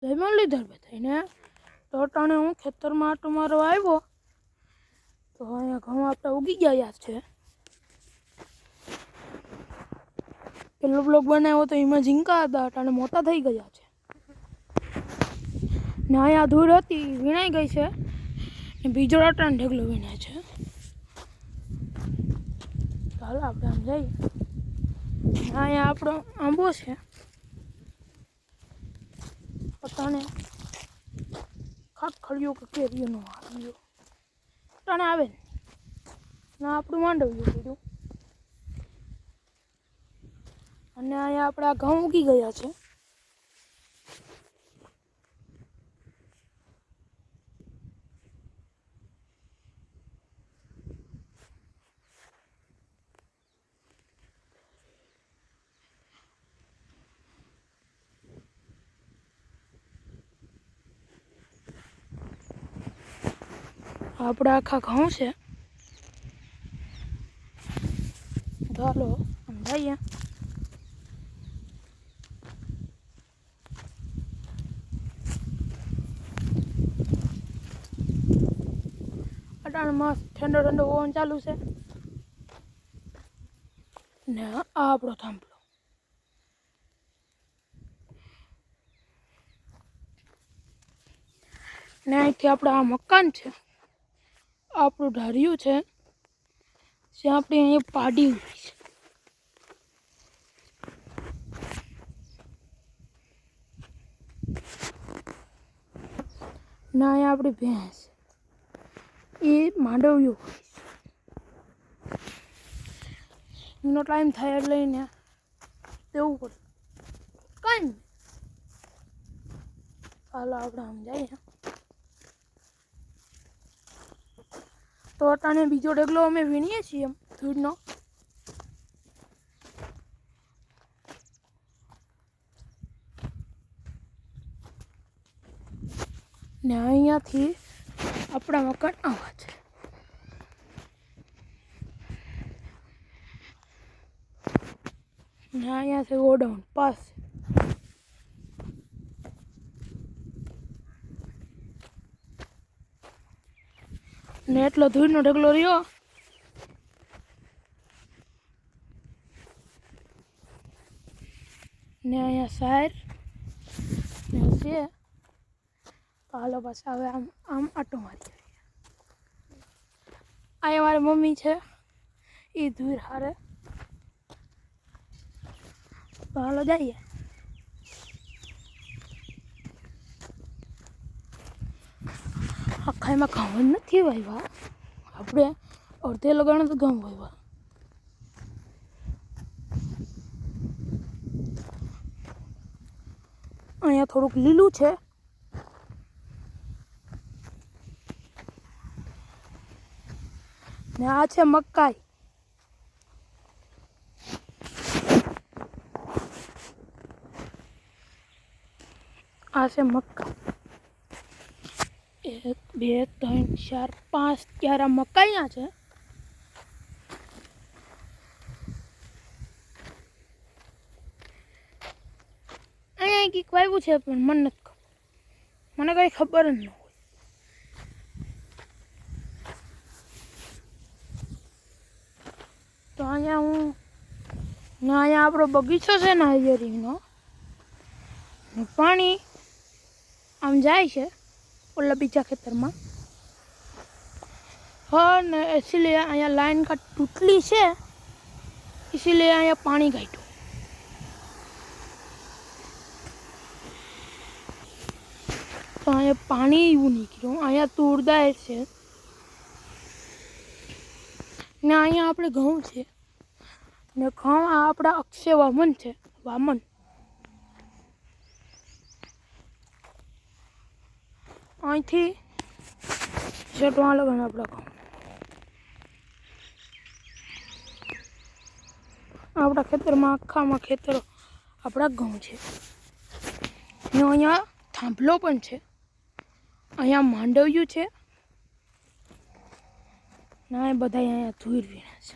જય મુરલીધર બધાને તો અટાણે હું ખેતરમાં આટો મારવા આવ્યો તો અહીંયા ઘઉં આપણે ઉગી ગયા છે. પેલો બ્લોગ બનાવ્યો તો એમાં ઝીંકા હતા, અટાણે મોટા થઈ ગયા છે ને અહીંયા ધૂળ હતી વીણાઈ ગઈ છે ને બીજો અટાણે ઢગલો વીણાય છે. ચાલો આપણે આમ જઈએ. અહીંયા આપણો આંબો છે અટાણે ખડખડિયો કે કેરીઓનો આવ્યો અટાણે આવે ને ના આપણું માંડવ્યું કીધું. અને અહીંયા આપણા ઘઉં ઉગી ગયા છે. આપણા આખા ઘઉં છે. ચાલો આમ જઈએ. અટાણે મસ્ત ઠંડો ઠંડો પવન ચાલુ છે ને આ આપણો થાંભલો. ને અહીંથી આપણે આ મકાન છે, આપણું ઢાર્યું છે જ્યાં આપણે અહીંયા પાડી ઉભી છે. ને અહીંયા આપણી ભેંસ એ માંડવ્યું એનો ટાઈમ થાય એટલે લઈને દેવું પડે. કાંઈ નહીં, ચાલો આપણે આમ જઈએ. તો અટાણે બીજો ઢગલો અમે વીણીએ છીએ એમ ધૂળનો. ને અહીંયાથી આપણા મકાન આવા છે. ને અહીંયાથી ગોડાઉન પાસે. ને એટલો ધૂળનો ઢગલો રહ્યો ને અહીંયા સાહેર ને છે. હાલો પાછા હવે આમ આમ આટો મારી. અહીંયા મારી મમ્મી છે એ ધૂળ હારે. તો હાલો જઈએ. આખા એમાં ઘઉં નથી વાવ્યા આપણે, અડધે લગાડે તો ઘઉં વાવ્યા. અહીંયા થોડુંક લીલું છે ને આ છે મકાઈ. આ છે મકાઈ. 1 2 3 4 5 11 મકાઈયા છે. અહીંયા કંઈક વાવ્યું છે પણ મને નથી ખબર, મને કંઈ ખબર જ ન હોય. તો અહીંયા અહીંયા આપણો બગીચો છે ને હરિયરીનો, પાણી આમ જાય છે ઓલા બીજા ખેતરમાં. हाँ ने इसीलिए यहाँ लाइन का टूटली से, इसीलिए यहाँ पानी काटो. तो यहाँ पानी એવું નીકળ્યું. અહીંયા તૂરદાય છે ને અહીંયા આપણે ઘઉં છે ને ઘઉં આ આપણા અક્ષય વામન છે. વામન અહીંથી શેટવા લગન આપણા ઘઉં. આપણા ખેતરમાં આખામાં ખેતરો આપણા ઘઉં છે ને અહીંયા થાંભલો પણ છે. અહીંયા માંડવ્યું છે ને બધા અહીંયા ધૂળ વીણા છે.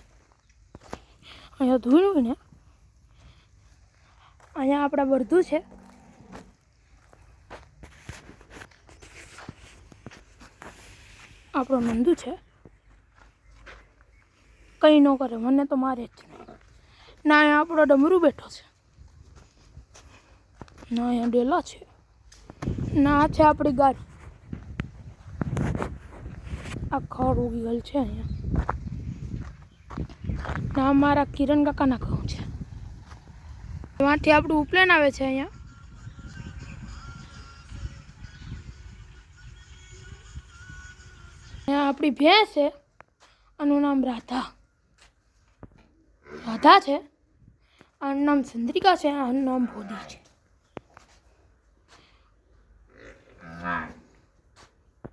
અહીંયા ધૂળ હોય ને અહીંયા આપણા બળદું છે આપણો નંદુ છે, કંઈ ન કરે, મને તો મારે જ નહીં. ના અહીંયા આપણો ડમરું બેઠો છે, ના અહીંયા ડેલા છે, ના છે આપણી ગાય. આ ખડ ઉગી ગયેલ છે અહીંયા. ના મારા કિરણ કાકાના ઘઉં છે. એમાંથી આપણું ઉપલેન આવે છે અહીંયા. અહીંયા આપણી ભેંસ છે, આનું નામ રાધા છે, આનું નામ ચંદ્રિકા છે, આનું નામ ભોદી છે.